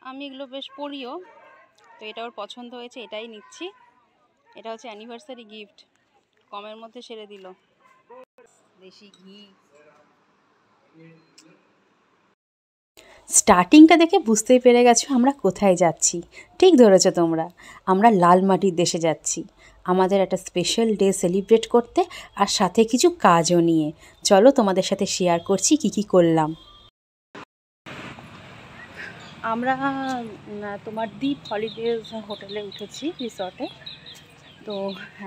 আমি এগুলো বেশ পড়িও, তো এটা ওর পছন্দ হয়েছে, এটাই নিচ্ছি। এটা হচ্ছে অ্যানিভার্সারি গিফট, কমের মধ্যে সেরে দিল। দেশি ঘি। স্টার্টিংটা দেখে বুঝতেই পেরে গেছো আমরা কোথায় যাচ্ছি। ঠিক ধরেছো তোমরা, আমরা লাল মাটির দেশে যাচ্ছি আমাদের একটা স্পেশাল ডে সেলিব্রেট করতে, আর সাথে কিছু কাজও নিয়ে। চলো তোমাদের সাথে শেয়ার করছি কি কি করলাম। আমরা তোমার দ্বীপ হলিডেজ হোটেলে উঠেছি, রিসর্টে। তো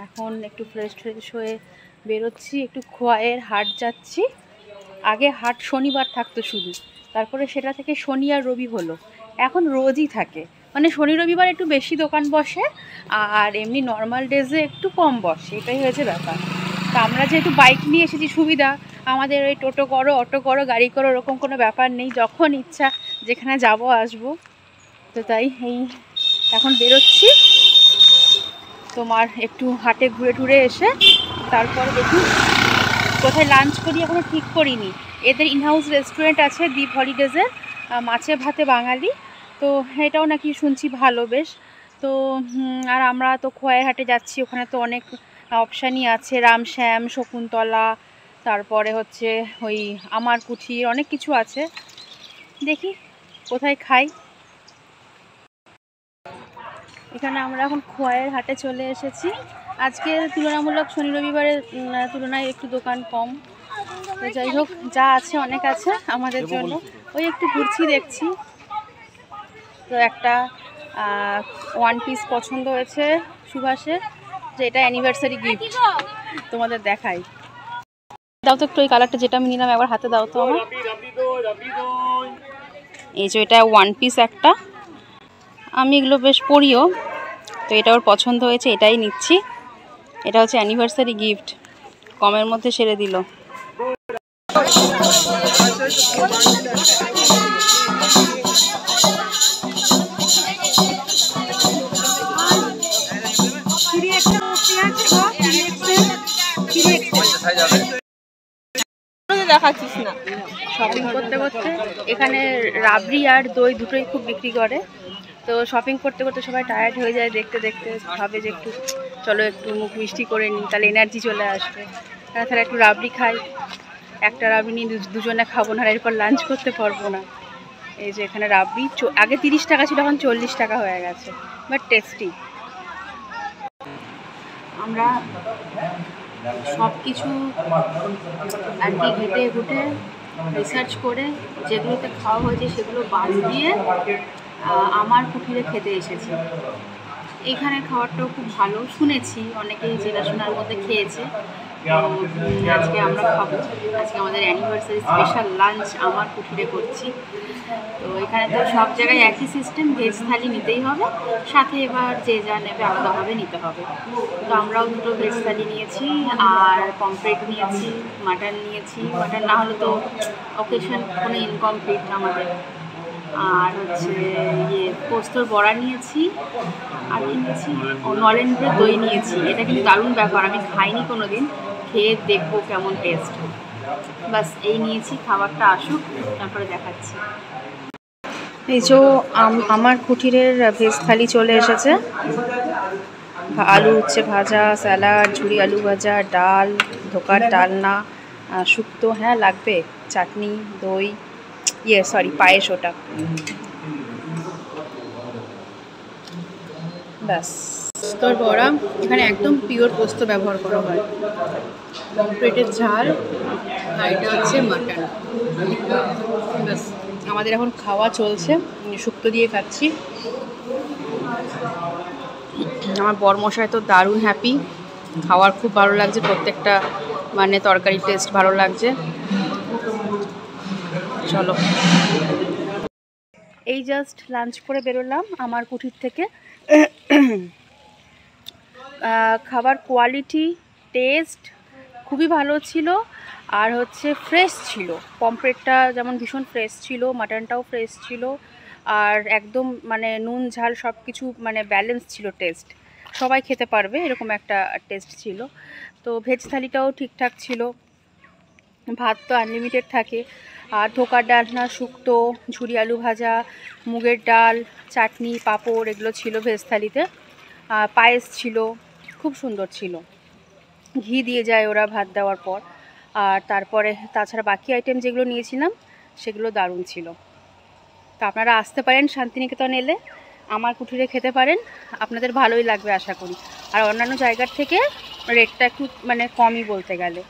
এখন একটু ফ্রেশ হয়ে বেরোচ্ছি, একটু খোয়াইয়ের হাট যাচ্ছি। আগে হাট শনিবার থাকতো শুধু, তারপরে সেটা থেকে শনি আর রবি হলো, এখন রোজই থাকে। মানে শনি রবিবার একটু বেশি দোকান বসে, আর এমনি নর্মাল ডেজে একটু কম বসে, এটাই হয়েছে ব্যাপার। তা আমরা যেহেতু বাইক নিয়ে এসেছি সুবিধা, আমাদের ওই টোটো করো, অটো করো, গাড়ি করো, ওরকম কোনো ব্যাপার নেই, যখন ইচ্ছা যেখানে যাব আসবো। তো তাই এই এখন বেরোচ্ছি, তোমার একটু হাটে ঘুরে টুরে এসে তারপর দেখি কোথায় লাঞ্চ করি, এখনও ঠিক করিনি। এদের ইনহাউস রেস্টুরেন্ট আছে দ্বীপ হলিডেজের, মাছে ভাতে বাঙালি, তো এটাও নাকি শুনছি ভালো বেশ। তো আর আমরা তো খোয়াই হাটে যাচ্ছি, ওখানে তো অনেক অপশানই আছে, রামশ্যাম, শকুন্তলা, তারপরে হচ্ছে ওই আমার কুঠির, অনেক কিছু আছে। দেখি কোথায় খাই। এখানে আমরা এখন খোয়াইয়ের হাটে চলে এসেছি। আজকে তুলনামূলক শনি রবিবারের তুলনায় একটু দোকান কম, তো যাই হোক যা আছে অনেক আছে আমাদের জন্য। ওই একটু ঘুরছি দেখছি। তো একটা ওয়ান পিস পছন্দ হয়েছে সুভাষের, যে এটা অ্যানিভার্সারি গিফট, তোমাদের দেখাই। দাও তো একটু ওই কালারটা যেটা আমি নিলাম একবার হাতে দাও তো আমার। এই যে এটা ওয়ান পিস একটা, আমি এগুলো বেশ পড়িও, তো এটা ওর পছন্দ হয়েছে, এটাই নিচ্ছি। এটা হচ্ছে অ্যানিভার্সারি গিফট, কমের মধ্যে সেরে দিল। দেখাচ্ছিস না। শপিং করতে করতে এখানে রাবড়ি আর দই দুটোই খুব বিক্রি করে। তো শপিং করতে করতে সবাই টায়ার্ড হয়ে যায়, দেখতে দেখতে ভাবে যে একটু চলো একটু মুখ মিষ্টি করে নিই, তাহলে এনার্জি চলে আসবে। তাহলে একটু রাবড়ি খাই, একটা রাবড়ি নিয়ে দুজনে খাবো না, এরপর লাঞ্চ করতে পারবো না। এই যে এখানে রাবড়ি আগে 30 টাকা ছিল, এখন 40 টাকা হয়ে গেছে, বাট টেস্টি। আমরা সব কিছু আর কি ঘেটে ঘুটে রিসার্চ করে যেগুলোতে খাওয়া হয়েছে সেগুলো বাদ দিয়ে আমার কুঠিরে খেতে এসেছি। এখানে খাবারটাও খুব ভালো, শুনেছি অনেকেই চেনাশোনার মধ্যে খেয়েছে। আজকে আমরা খাবো, আজকে আমাদের অ্যানিভার্সারি স্পেশাল লাঞ্চ আমার কুঠিরে করছি। তো এখানে তো সব জায়গায় একই সিস্টেম, ভেজ থালি নিতেই হবে, সাথে এবার যে যা নেবে আলাদাভাবে নিতে হবে। তো আমরাও দুটো ভেজ থালি নিয়েছি, আর পমফ্রেট নিয়েছি, মাটন নিয়েছি, মাটন না হলে তো অকেশন কোনো ইনকমপ্লিট আমাদের। আর হচ্ছে পোস্তর বড়া নিয়েছি, আর কি নিয়েছি, নলেন্দ্রের দই নিয়েছি। এটা কিন্তু দারুণ ব্যাপার, আমি খাইনি কোনো দিন, খেয়ে দেখবো কেমন টেস্ট। বাস এই নিয়েছি, খাবারটা আসুক তারপরে দেখাচ্ছি। এই যে আমার কুঠিরের ভেজ থালি চলে এসেছে। আলু উচ্ছে ভাজা, স্যালাড, ঝুরি আলু ভাজা, ডাল, ধোকার ডালনা, শুক্তো, হ্যাঁ লাগবে, চাটনি, দই, পায়েস, ওটা ব্যাস। পোস্তর বড়া, এখানে একদম পিওর পোস্ত ব্যবহার করা হয়। পমফ্রেটের ঝাল, আর এটা হচ্ছে মাটন। ব্যাস আমাদের এখন খাওয়া চলছে, শুক্তো দিয়ে খাচ্ছি। আমার বরমশাই তো দারুণ হ্যাপি, খাওয়ার খুব ভালো লাগছে, প্রত্যেকটা মানে তরকারি টেস্ট ভালো লাগছে। চলো, এই জাস্ট লাঞ্চ করে বেরোলাম আমার কুঠির থেকে। খাবার কোয়ালিটি, টেস্ট খুবই ভালো ছিল, আর হচ্ছে ফ্রেশ ছিল। পমফ্রেটটা যেমন ভীষণ ফ্রেশ ছিল, মাটনটাও ফ্রেশ ছিল, আর একদম মানে নুন ঝাল সব কিছু মানে ব্যালেন্স ছিল টেস্ট, সবাই খেতে পারবে এরকম একটা টেস্ট ছিল। তো ভেজ থালিটাও ঠিকঠাক ছিল। ভাত তো আনলিমিটেড থাকে, আর ধোকার ডালনা, শুক্তো, ঝুরি আলু ভাজা, মুগের ডাল, চাটনি, পাঁপড় এগুলো ছিল ভেজ থালিতে। পায়েস ছিল, খুব সুন্দর ছিল। ঘি দিয়ে যায় ওরা ভাত দেওয়ার পর। আর তারপরে তাছাড়া বাকি আইটেম যেগুলো নিয়েছিলাম সেগুলো দারুণ ছিল। তো আপনারা আসতে পারেন শান্তিনিকেতন এলে, আমার কুঠিরে খেতে পারেন, আপনাদের ভালোই লাগবে আশা করি। আর অন্যান্য জায়গার থেকে রেটটা একটু মানে কমই বলতে গেলে,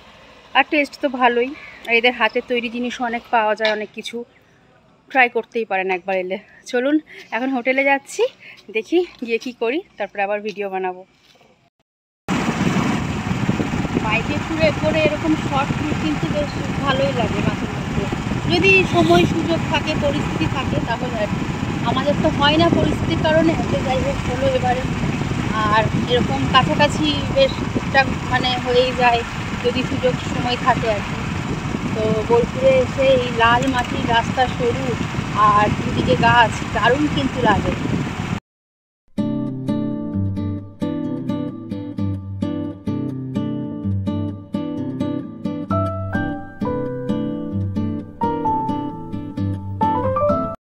আর টেস্ট তো ভালোই। আর এদের হাতের তৈরি জিনিসও অনেক পাওয়া যায়, অনেক কিছু ট্রাই করতেই পারেন একবার এলে। চলুন এখন হোটেলে যাচ্ছি, দেখি গিয়ে কী করি, তারপরে আবার ভিডিও বানাবো। বাইকে ঘুরে করে এরকম শর্ট ট্রিপ কিন্তু বেশ ভালোই লাগে মাঝে মধ্যে, যদি সময় সুযোগ থাকে, পরিস্থিতি থাকে, তাহলে আর কি। আমাদের তো হয় না পরিস্থিতির কারণে, তো যাই হোক হলো এবারে। আর এরকম কাছাকাছি বেশ টুকটাক মানে হয়েই যায় যদি সুযোগ সময় থাকে আর কি। তো বোলপুরে এসে এই লাল মাটির রাস্তা সরু আর দুদিকে গাছ, দারুণ কিন্তু লাগে।